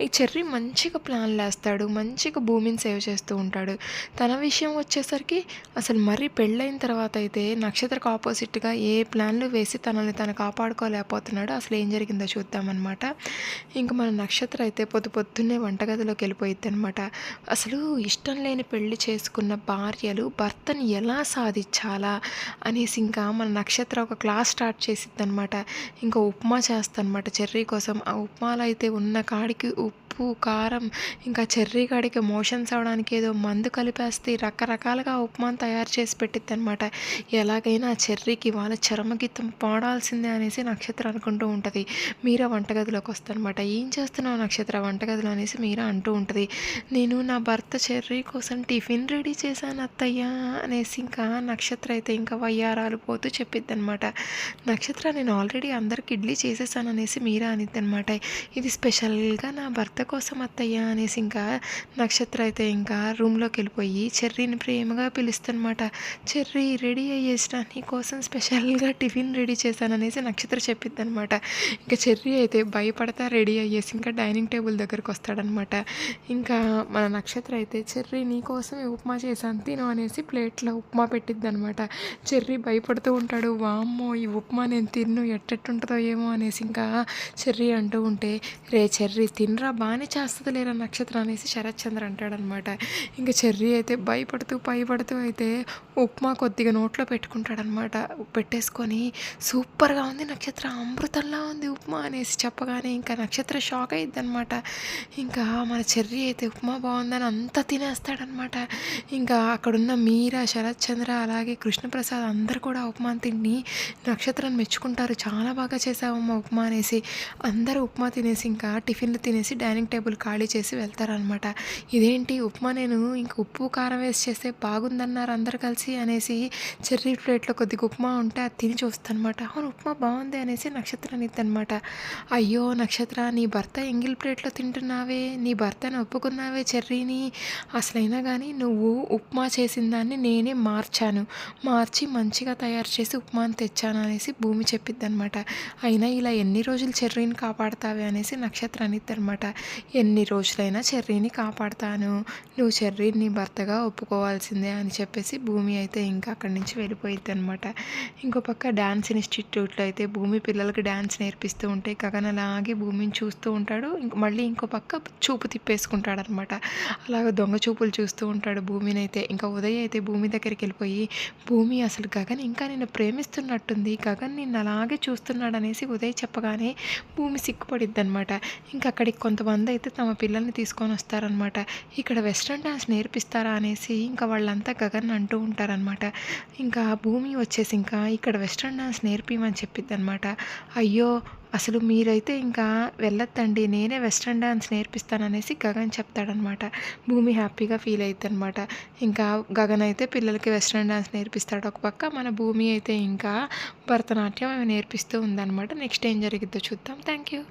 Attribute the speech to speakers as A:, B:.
A: ఈ చెర్రీ మంచిగా ప్లాన్‌లేస్తాడు. మంచిగా భూమిని సేవ్ చేస్తూ ఉంటాడు. తన విషయం వచ్చేసరికి అసలు మరి పెళ్ళైన తర్వాతయితే నక్షత్రకు ఆపోజిట్‌గా ఏ ప్లాన్‌లు వేసి తనని తను కాపాడుకోలేకపోతున్నాడు. అసలు ఏం జరిగిందో చూద్దామనమాట. ఇంక మన నక్షత్ర అయితే పొద్దున్నే వంటగదిలోకెళ్ళిపోయిద్దనమాట. అసలు ఇష్టం లేని పెళ్లి చేసుకున్న భార్యలు భర్తని ఎలా సాధించాలా అనేసి ఇంకా మన నక్షత్ర ఒక క్లాస్ స్టార్ట్ చేసిద్దనమాట. ఇంకా ఉప్మా చేస్తనమాట చెర్రీ కోసం. ఆ ఉప్మాలో అయితే ఉన్న కాడికి ఉప్పు, కారం ఇంకా చెర్రీ కాడికి మోషన్స్ అవ్వడానికి ఏదో మందు కలిపేస్తే రకరకాలుగా ఉప్మాని తయారు చేసి పెట్టిద్దనమాట. ఎలాగైనా ఆ చెర్రీకి వాళ్ళ చరమగీతం పాడాల్సిందే అనేసి నక్షత్ర అనుకుంటూ ఉంటుంది. మీరా వంటగదిలోకి వస్తనమాట. "ఏం చేస్తున్నావు నక్షత్ర వంటగదిలో" అనేసి మీరా అంటూ ఉంటుంది. "నేను నా భర్త చెర్రీ కోసం టిఫిన్ రెడీ చేశాను అత్తయ్య" అనేసి ఇంకా నక్షత్ర అయితే ఇంకా వయ్యారాలు పోతూ చెప్పిద్దనమాట. నక్షత్ర "నేను ఆల్రెడీ అందరికి ఇడ్లీ చేసేసాను" అనేసి మీరా అనిద్దనమాట. "ఇది స్పెషల్‌గా నా భర్త కోసం అత్తయ్య" అనేసి ఇంకా నక్షత్ర అయితే ఇంకా రూమ్‌లోకి వెళ్ళిపోయి చెర్రీని ప్రేమగా పిలుస్తనమాట. "చెర్రీ రెడీ అయ్యేసిరా నీకోసం స్పెషల్‌గా టిఫిన్ రెడీ చేశాను" అనేసి నక్షత్ర చెప్పిద్దనమాట. ఇంకా చెర్రీ అయితే భయపడతా రెడీ అయ్యేసి ఇంకా డైనింగ్ టేబుల్ దగ్గరికి వస్తాడనమాట. ఇంకా మన నక్షత్ర అయితే "చెర్రీ నీకోసమే ఉప్మా చేశాను తిను" అనేసి ప్లేట్‌లో ఉప్మా పెట్టిద్దనమాట. చెర్రీ భయపడుతూ ఉంటాడు. వామ్మో! ఈ ఉప్మా నేను తినను ఎట్టెట్టుంటదో ఏమో అనేసి ఇంకా చెర్రీ అంటూ ఉంటే, "రే చెర్రీ తినరా బానే చేస్తదిలేరా నక్షత్ర" అనేసి శరత్ చంద్ర అంటాడనమాట. ఇంక చెర్రీ అయితే భయపడుతూ అయితే ఉప్మా కొద్దిగా నోట్లో పెట్టుకుంటాడనమాట. పెట్టేసుకొని "సూపర్‌గా ఉంది నక్షత్ర అమృతంలా ఉంది ఉప్మా" అనేసి చెప్పగానే ఇంకా నక్షత్ర షాక్ అయ్యిద్దనమాట. ఇంకా మన చెర్రీ అయితే ఉప్మా బావుందని అంతా తినేస్తాడనమాట. ఇంకా అక్కడున్న మీరా, శరత్ చంద్ర అలాగే కృష్ణప్రసాద్ అందరూ కూడా ఉప్మాని తిని నక్షత్రాన్ని మెచ్చుకుంటారు. "చాలా బాగా చేశావమ్మా ఉప్మా" అనేసి. అందరూ ఉప్మా తినేసి ఇంకా టిఫిన్‌లు తినేసి డైనింగ్ టేబుల్ ఖాళీ చేసి వెళ్తారనమాట. "ఇదేంటి ఉప్మా నేను ఇంక ఉప్పు, కారం వేసి చేస్తే బాగుందన్నారు అందరూ కలిసి" అనేసి చెర్రీ ప్లేట్‌లో కొద్దిగా ఉప్మా ఉంటే అది తిని చూస్తనమాట. "అవును ఉప్మా బావుంది" అనేసి నక్షత్ర అనిద్దనమాట. "అయ్యో నక్షత్ర నీ భర్త ఎంగిల్ ప్లేట్‌లో తింటున్నావే, నీ భర్తని ఒప్పుకున్నావే చెర్రీని, అసలైనా గానీ నువ్వు ఉప్మా చేసిన దాన్ని నేనే మార్చి మంచిగా తయారు చేసి ఉప్మాని తెచ్చాను" అనేసి భూమి చెప్పిద్దనమాట. "అయినా ఇలా ఎన్ని రోజులు చెర్రీని కాపాడతావే" అనేసి నక్షత్ర అనిద్దనమాట. "ఎన్ని రోజులైనా చెర్రీని కాపాడతాను, నువ్వు చెర్రీని నీ భర్తగా ఒప్పుకోవాల్సిందే" అని చెప్పేసి భూమి అయితే ఇంకా అక్కడి నుంచి వెళ్ళిపోయిద్దనమాట. ఇంకో పక్క డ్యాన్స్ ఇన్‌స్టిట్యూట్‌లో అయితే భూమి పిల్లలకి డ్యాన్స్ నేర్పిస్తూ ఉంటే గగన్ అలాగే భూమిని చూస్తూ ఉంటాడు. మళ్ళీ ఇంకో పక్క చూపు తిప్పేసుకుంటాడనమాట. అలాగ దొంగ చూపులు చూస్తూ ఉంటాడు భూమినైతే. ఇంకా ఉదయ్ అయితే భూమి దగ్గరికెళ్ళిపోయి, "భూమి అసలు గగన్ ఇంకా నిన్ను ప్రేమిస్తున్నట్టుంది. గగన్ నిన్ను అలాగే చూస్తున్నాడనేసి" ఉదయ్ చెప్పగానే భూమి సిగ్గుపడిద్దనమాట. ఇంక అక్కడికి కొంతమందయితే తమ పిల్లల్ని తీసుకొనొస్తారనమాట. "ఇక్కడ వెస్టర్న్ డాన్స్ నేర్పిస్తారా" అనేసి ఇంకా వాళ్ళంతా గగన్ అంటూ ఉంటారనమాట. ఇంకా భూమి వచ్చేసి ఇంకా "ఇక్కడ వెస్టర్న్ డాన్స్ నేర్పియమని" చెప్పిద్దనమాట. "అయ్యో! అసలు మీరైతే ఇంకా వెళ్ళొద్దండి. నేనే వెస్టర్న్ డాన్స్ నేర్పిస్తాననేసి" గగన్ చెప్తాడనమాట. భూమి హ్యాపీగా ఫీల్ అయిద్దనమాట. ఇంకా గగన్ అయితే పిల్లలకి వెస్టర్న్ డాన్స్ నేర్పిస్తాడు ఒక పక్క. మన భూమి అయితే ఇంకా భరతనాట్యం అవి నేర్పిస్తూ ఉందనమాట. నెక్స్ట్ ఏం జరిగిద్దో చూద్దాం. Thank you.